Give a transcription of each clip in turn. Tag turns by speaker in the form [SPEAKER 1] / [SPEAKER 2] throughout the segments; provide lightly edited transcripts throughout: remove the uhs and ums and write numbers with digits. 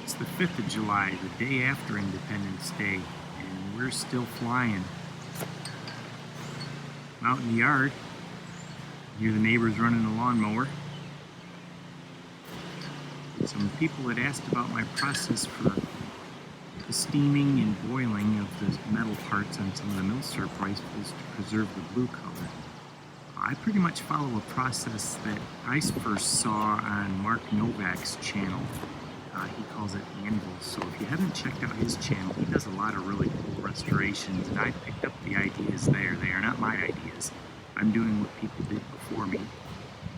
[SPEAKER 1] It's the 5th of July, the day after Independence Day, and we're still flying. I'm out in the yard. Hear the neighbors running a lawnmower. Some people had asked about my process for the steaming and boiling of the metal parts on some of the milsurp rifles to preserve the blue color. I pretty much follow a process that I first saw on Mark Novak's channel. He calls it Anvil. So if you haven't checked out his channel, he does a lot of really cool restorations, and I picked up the ideas there. They are not my ideas. I'm doing what people did before me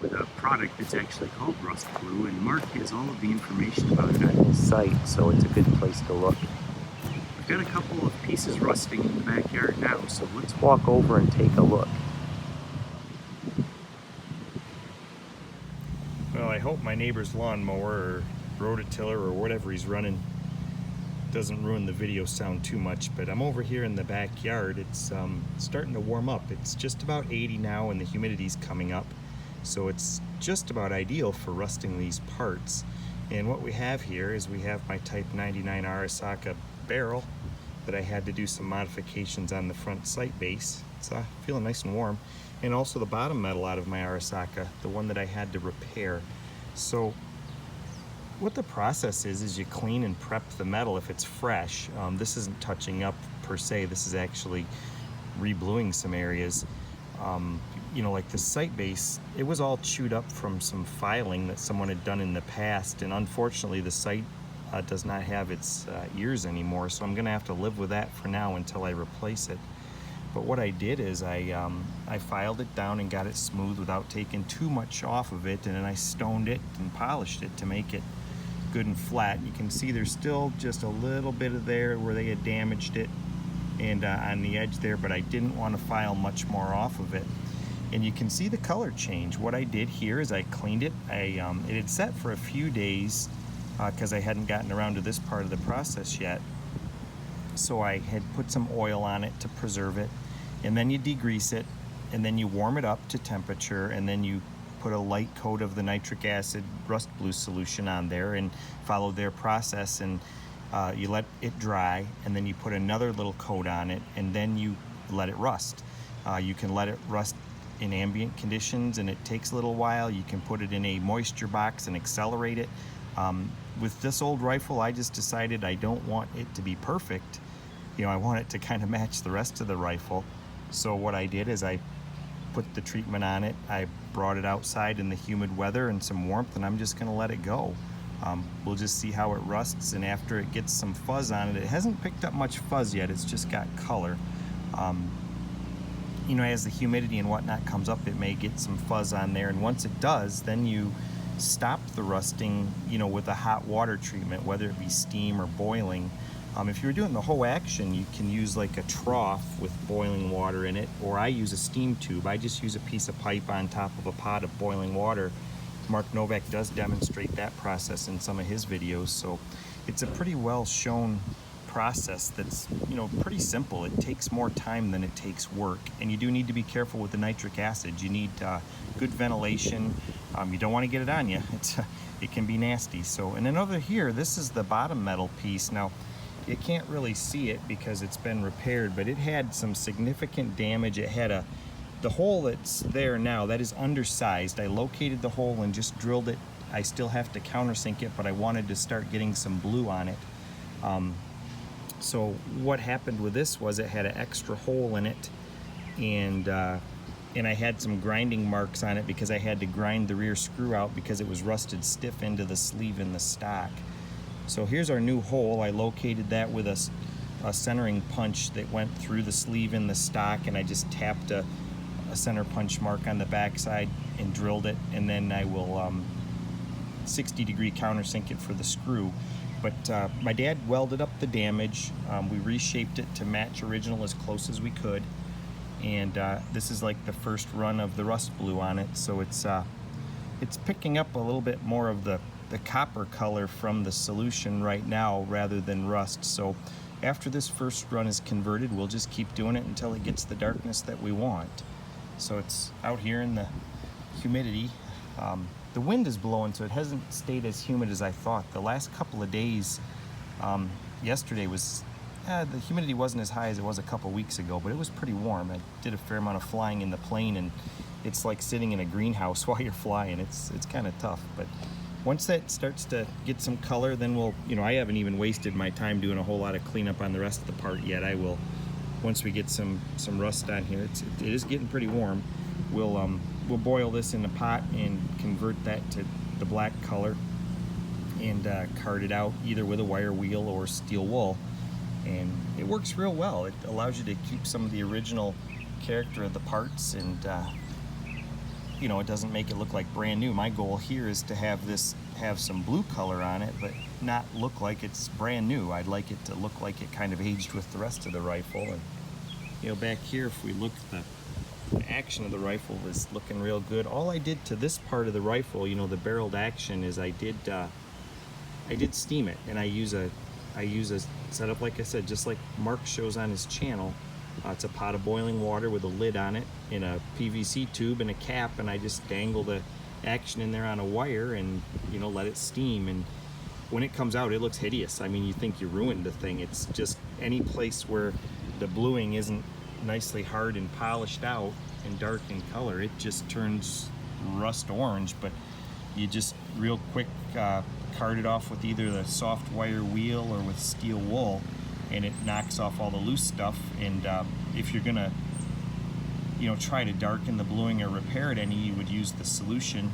[SPEAKER 1] with a product that's actually called Rust Glue, and Mark has all of the information about it on his site, so it's a good place to look. I've got a couple of pieces rusting in the backyard now, so let's walk over and take a look. Well, I hope my neighbor's lawnmower or rototiller or whatever he's running doesn't ruin the video sound too much, but I'm over here in the backyard. It's starting to warm up. It's just about 80 now and the humidity's coming up, so it's just about ideal for rusting these parts. And what we have here is we have my Type 99 Arisaka barrel that I had to do some modifications on the front sight base. It's feeling nice and warm. And also the bottom metal out of my Arisaka, the one that I had to repair. So what the process is you clean and prep the metal if it's fresh. This isn't touching up per se, this is actually rebluing some areas. You know, like the sight base, it was all chewed up from some filing that someone had done in the past, and unfortunately the sight does not have its ears anymore, so I'm gonna have to live with that for now until I replace it. But what I did is I filed it down and got it smooth without taking too much off of it, and then I stoned it and polished it to make it good and flat. You can see there's still just a little bit of there where they had damaged it, and on the edge there, but I didn't want to file much more off of it. And you can see the color change. What I did here is I cleaned it. It had set for a few days because I hadn't gotten around to this part of the process yet. So I had put some oil on it to preserve it, and then you degrease it, and then you warm it up to temperature, and then you put a light coat of the nitric acid rust glue solution on there and follow their process, and you let it dry, and then you put another little coat on it, and then you let it rust. You can let it rust in ambient conditions, and it takes a little while. You can put it in a moisture box and accelerate it. With this old rifle, I just decided I don't want it to be perfect. You know, I want it to kind of match the rest of the rifle. So what I did is I put the treatment on it. I brought it outside in the humid weather and some warmth, and I'm just gonna let it go. We'll just see how it rusts, and after it gets some fuzz on it, it hasn't picked up much fuzz yet, it's just got color. You know, as the humidity and whatnot comes up, it may get some fuzz on there, and once it does, then you stop the rusting, you know, with a hot water treatment, whether it be steam or boiling. If you're doing the whole action, you can use like a trough with boiling water in it, or I use a steam tube. I just use a piece of pipe on top of a pot of boiling water. Mark Novak does demonstrate that process in some of his videos, so it's a pretty well shown process that's, you know, pretty simple. It takes more time than it takes work, and you do need to be careful with the nitric acid. You need good ventilation. You don't want to get it on you. It can be nasty. So, and then over here, this is the bottom metal piece. Now, you can't really see it because it's been repaired, but it had some significant damage. It had the hole that's there now, that is undersized. I located the hole and just drilled it. I still have to countersink it, but I wanted to start getting some blue on it. So what happened with this was it had an extra hole in it, and I had some grinding marks on it because I had to grind the rear screw out because it was rusted stiff into the sleeve in the stock. So here's our new hole. I located that with a centering punch that went through the sleeve in the stock, and I just tapped a center punch mark on the backside and drilled it, and then I will 60-degree countersink it for the screw. But my dad welded up the damage. We reshaped it to match original as close as we could, and this is like the first run of the rust glue on it, so it's picking up a little bit more of the copper color from the solution right now rather than rust. So after this first run is converted, we'll just keep doing it until it gets the darkness that we want. So it's out here in the humidity. The wind is blowing, so it hasn't stayed as humid as I thought. The last couple of days, yesterday was, the humidity wasn't as high as it was a couple weeks ago, but it was pretty warm. I did a fair amount of flying in the plane, and it's like sitting in a greenhouse while you're flying. It's kind of tough, but once that starts to get some color, then we'll, I haven't even wasted my time doing a whole lot of cleanup on the rest of the part yet. I will, once we get some rust on here. It is getting pretty warm. We'll boil this in a pot and convert that to the black color and card it out either with a wire wheel or steel wool, and it works real well. It allows you to keep some of the original character of the parts, and it doesn't make it look like brand new. My goal here is to have some blue color on it, but not look like it's brand new. I'd like it to look like it kind of aged with the rest of the rifle. And back here, if we look at the action of the rifle, is looking real good. All I did to this part of the rifle, the barreled action, is I did steam it, and I use a setup, like I said, just like Mark shows on his channel. It's a pot of boiling water with a lid on it in a PVC tube and a cap, and I just dangle the action in there on a wire and let it steam. And when it comes out, it looks hideous. I mean, you think you ruined the thing. It's just any place where the bluing isn't nicely hard and polished out and dark in color, it just turns rust orange. But you just real quick card it off with either the soft wire wheel or with steel wool, and it knocks off all the loose stuff. And if you're gonna try to darken the bluing or repair it any, you would use the solution,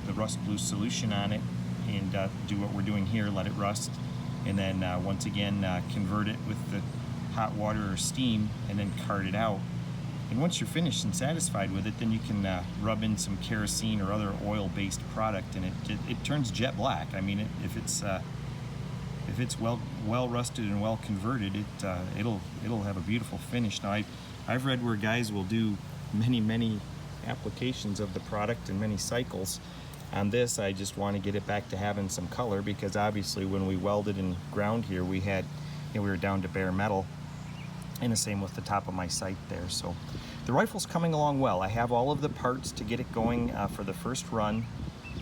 [SPEAKER 1] the rust blue solution on it, and do what we're doing here, let it rust, and then once again convert it with the hot water or steam, and then card it out. And once you're finished and satisfied with it, then you can rub in some kerosene or other oil-based product, and it turns jet black. I mean, if it's well rusted and well converted, it'll have a beautiful finish. Now I've read where guys will do many applications of the product and many cycles. On this, I just want to get it back to having some color, because obviously when we welded and ground here, we were down to bare metal, and the same with the top of my sight there. So the rifle's coming along well. I have all of the parts to get it going for the first run,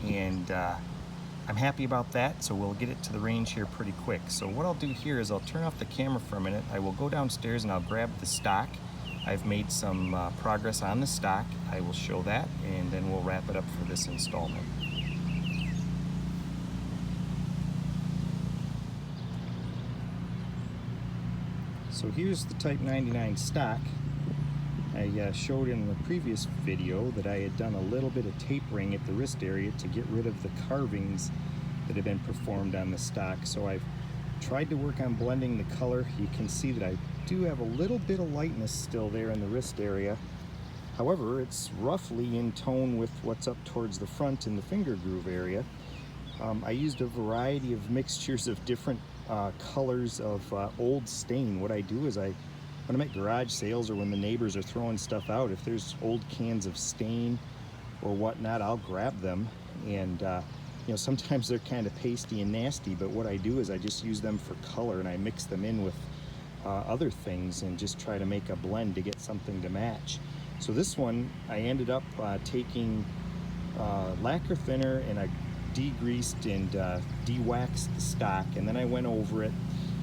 [SPEAKER 1] and I'm happy about that, so we'll get it to the range here pretty quick. So what I'll do here is I'll turn off the camera for a minute. I will go downstairs and I'll grab the stock. I've made some progress on the stock. I will show that, and then we'll wrap it up for this installment. So here's the Type 99 stock. I showed in the previous video that I had done a little bit of tapering at the wrist area to get rid of the carvings that have been performed on the stock. So I've tried to work on blending the color. You can see that I do have a little bit of lightness still there in the wrist area. However, it's roughly in tone with what's up towards the front in the finger groove area. I used a variety of mixtures of different colors of old stain. What I do is when I'm at garage sales or when the neighbors are throwing stuff out, if there's old cans of stain or whatnot, I'll grab them. And sometimes they're kind of pasty and nasty, but what I do is I just use them for color, and I mix them in with other things and just try to make a blend to get something to match. So this one, I ended up taking lacquer thinner, and I degreased and de-waxed the stock, and then I went over it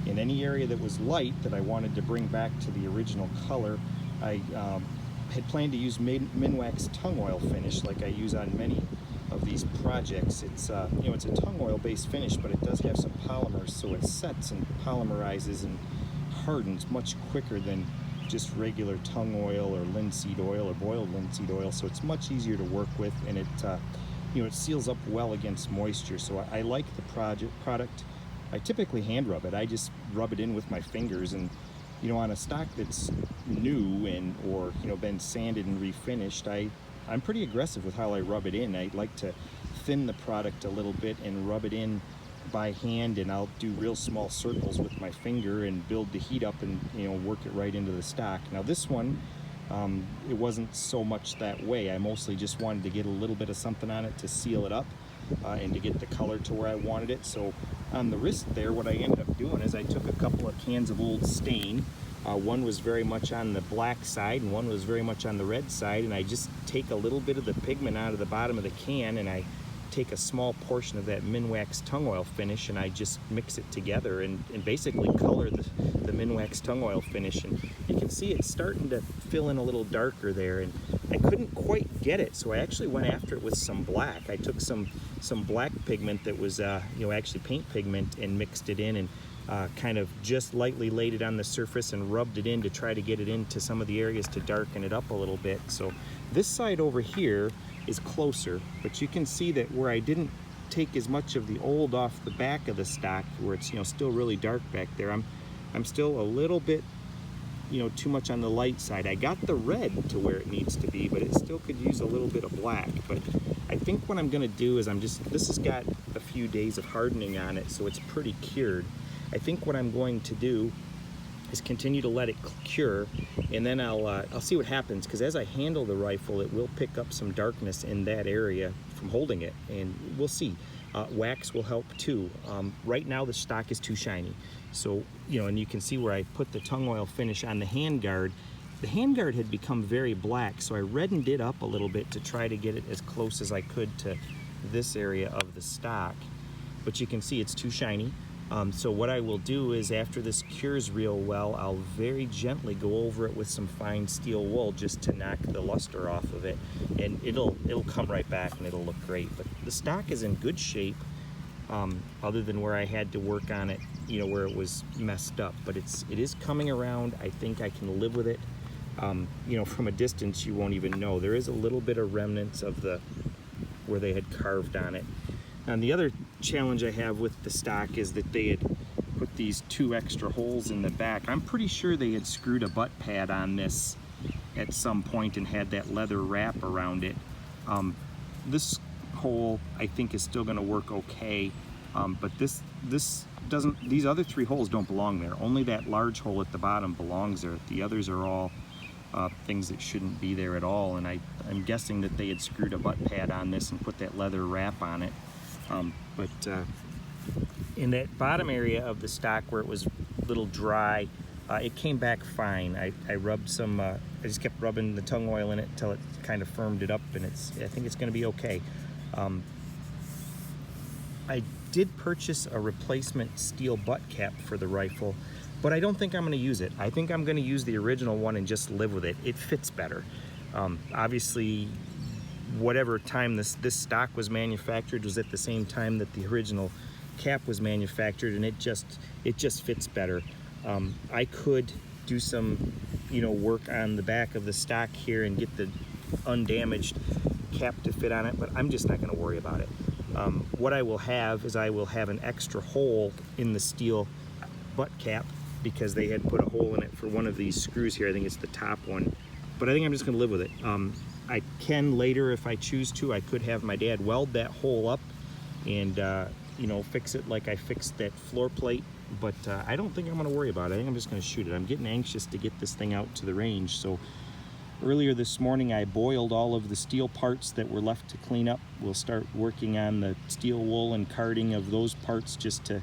[SPEAKER 1] in any area that was light that I wanted to bring back to the original color. I had planned to use Minwax tung oil finish like I use on many of these projects. It's it's a tung oil based finish, but it does have some polymers, so it sets and polymerizes and hardens much quicker than just regular tung oil or linseed oil or boiled linseed oil. So it's much easier to work with, and it it seals up well against moisture. So I like the product. I typically hand rub it. I just rub it in with my fingers, and on a stock that's new and or been sanded and refinished, I'm pretty aggressive with how I rub it in. I like to thin the product a little bit and rub it in by hand, and I'll do real small circles with my finger and build the heat up and work it right into the stock. Now this one, it wasn't so much that way. I mostly just wanted to get a little bit of something on it to seal it up and to get the color to where I wanted it. So on the wrist there, what I ended up doing is I took a couple of cans of old stain, One was very much on the black side and one was very much on the red side, and I just take a little bit of the pigment out of the bottom of the can and I take a small portion of that Minwax tung oil finish and I just mix it together and basically color the Minwax tung oil finish. And you can see it's starting to fill in a little darker there, and I couldn't quite get it, so I actually went after it with some black. I took some black pigment that was actually paint pigment and mixed it in and kind of just lightly laid it on the surface and rubbed it in to try to get it into some of the areas to darken it up a little bit. So this side over here is closer, but you can see that where I didn't take as much of the old off the back of the stock, where it's still really dark back there, I'm still a little bit too much on the light side. I got the red to where it needs to be, but it still could use a little bit of black. But I think what I'm gonna do is this has got a few days of hardening on it, so it's pretty cured. I think what I'm going to do is continue to let it cure, and then I'll see what happens, because as I handle the rifle, it will pick up some darkness in that area from holding it, and we'll see. Wax will help too. Right now the stock is too shiny, so and you can see where I put the tung oil finish on the handguard. The handguard had become very black, so I reddened it up a little bit to try to get it as close as I could to this area of the stock, but you can see it's too shiny. So what I will do is, after this cures real well, I'll very gently go over it with some fine steel wool just to knock the luster off of it, and it'll come right back and it'll look great. But the stock is in good shape, other than where I had to work on it, where it was messed up. But it is coming around. I think I can live with it. From a distance you won't even know. There is a little bit of remnants of where they had carved on it. And the other challenge I have with the stock is that they had put these 2 extra holes in the back. I'm pretty sure they had screwed a butt pad on this at some point and had that leather wrap around it. This hole I think is still going to work okay, but these other 3 holes don't belong there. Only that large hole at the bottom belongs there. The others are all things that shouldn't be there at all, and I'm guessing that they had screwed a butt pad on this and put that leather wrap on it. But in that bottom area of the stock where it was a little dry, it came back fine. I rubbed some, I just kept rubbing the tung oil in it until it kind of firmed it up, and I think it's going to be okay. I did purchase a replacement steel butt cap for the rifle, but I don't think I'm going to use it. I think I'm going to use the original one and just live with it. It fits better. Obviously, whatever time this stock was manufactured was at the same time that the original cap was manufactured, and it just fits better. I could do some work on the back of the stock here and get the undamaged cap to fit on it, but I'm just not going to worry about it. What I will have is I will have an extra hole in the steel butt cap, because they had put a hole in it for one of these screws here. I think it's the top one, but I think I'm just going to live with it. I can later, if I choose to, I could have my dad weld that hole up and fix it like I fixed that floor plate, but I don't think I'm going to worry about it. I think I'm just going to shoot it. I'm getting anxious to get this thing out to the range. So earlier this morning I boiled all of the steel parts that were left to clean up. We'll start working on the steel wool and carding of those parts just to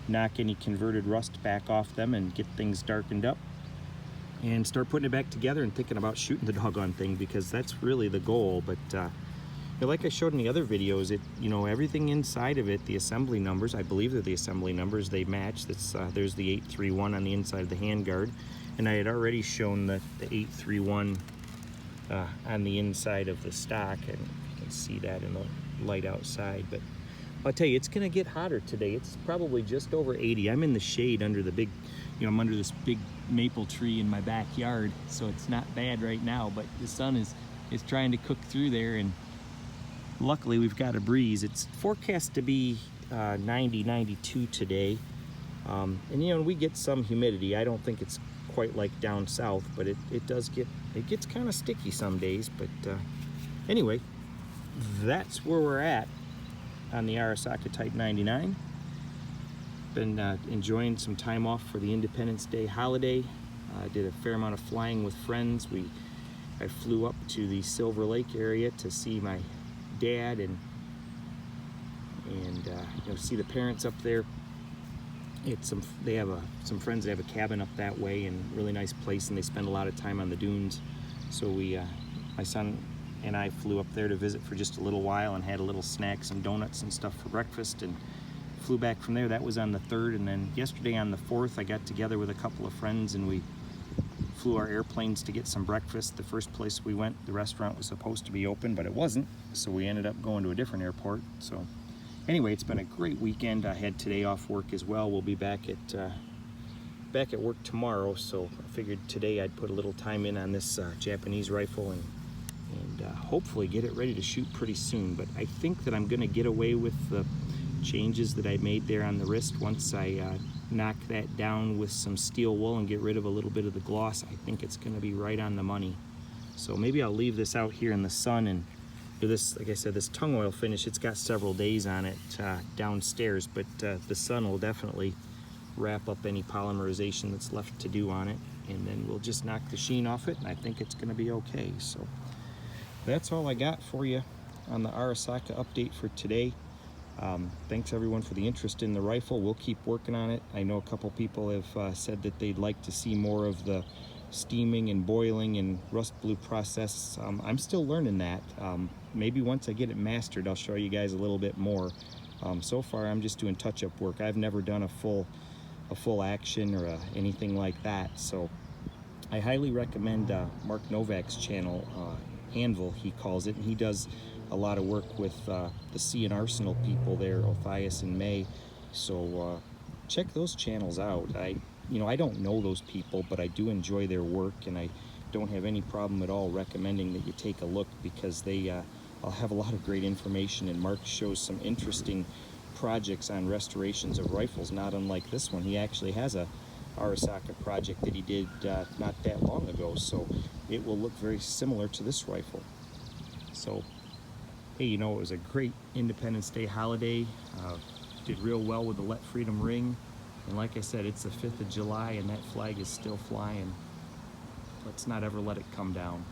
[SPEAKER 1] knock any converted rust back off them and get things darkened up, and start putting it back together and thinking about shooting the doggone thing, because that's really the goal. But like I showed in the other videos, everything inside of it, the assembly numbers, I believe they're the assembly numbers, they match. There's the 831 on the inside of the handguard, and I had already shown the 831 on the inside of the stock, and you can see that in the light outside. But I'll tell you, it's gonna get hotter today. It's probably just over 80. I'm in the shade under the big, I'm under this big maple tree in my backyard, so it's not bad right now, but the sun is trying to cook through there, and luckily we've got a breeze. It's forecast to be 90, 92 today, and we get some humidity. I don't think it's quite like down south, but it gets kind of sticky some days. But anyway, that's where we're at on the Arisaka Type 99. Been enjoying some time off for the Independence Day holiday. I did a fair amount of flying with friends. I flew up to the Silver Lake area to see my dad and see the parents up there. They have some friends that have a cabin up that way, and really nice place, and they spend a lot of time on the dunes. So my son and I flew up there to visit for just a little while and had a little snack, some donuts and stuff for breakfast, and flew back from there. That was on the 3rd, and then yesterday on the 4th I got together with a couple of friends and we flew our airplanes to get some breakfast. The first place we went, the restaurant was supposed to be open, but it wasn't, so we ended up going to a different airport. So anyway, it's been a great weekend. I had today off work as well. We'll be back at work tomorrow, so I figured today I'd put a little time in on this Japanese rifle and hopefully get it ready to shoot pretty soon. But I think that I'm gonna get away with the changes that I made there on the wrist. Once I knock that down with some steel wool and get rid of a little bit of the gloss, I think it's gonna be right on the money. So maybe I'll leave this out here in the sun, and this, like I said, this tung oil finish, it's got several days on it downstairs, but the sun will definitely wrap up any polymerization that's left to do on it, and then we'll just knock the sheen off it, and I think it's gonna be okay. So that's all I got for you on the Arisaka update for today. Thanks everyone for the interest in the rifle. We'll keep working on it. I know a couple people have said that they'd like to see more of the steaming and boiling and rust blue process. I'm still learning that. Maybe once I get it mastered, I'll show you guys a little bit more. So far I'm just doing touch-up work. I've never done a full action or anything like that. So I highly recommend Mark Novak's channel, Anvil he calls it, and he does a lot of work with the Sea and Arsenal people there, Othias and May. So check those channels out. I don't know those people, but I do enjoy their work, and I don't have any problem at all recommending that you take a look, because they I'll have a lot of great information, and Mark shows some interesting projects on restorations of rifles, not unlike this one. He actually has a Arisaka project that he did not that long ago, so it will look very similar to this rifle. So hey, it was a great Independence Day holiday. Did real well with the Let Freedom ring. And like I said, it's the 5th of July and that flag is still flying. Let's not ever let it come down.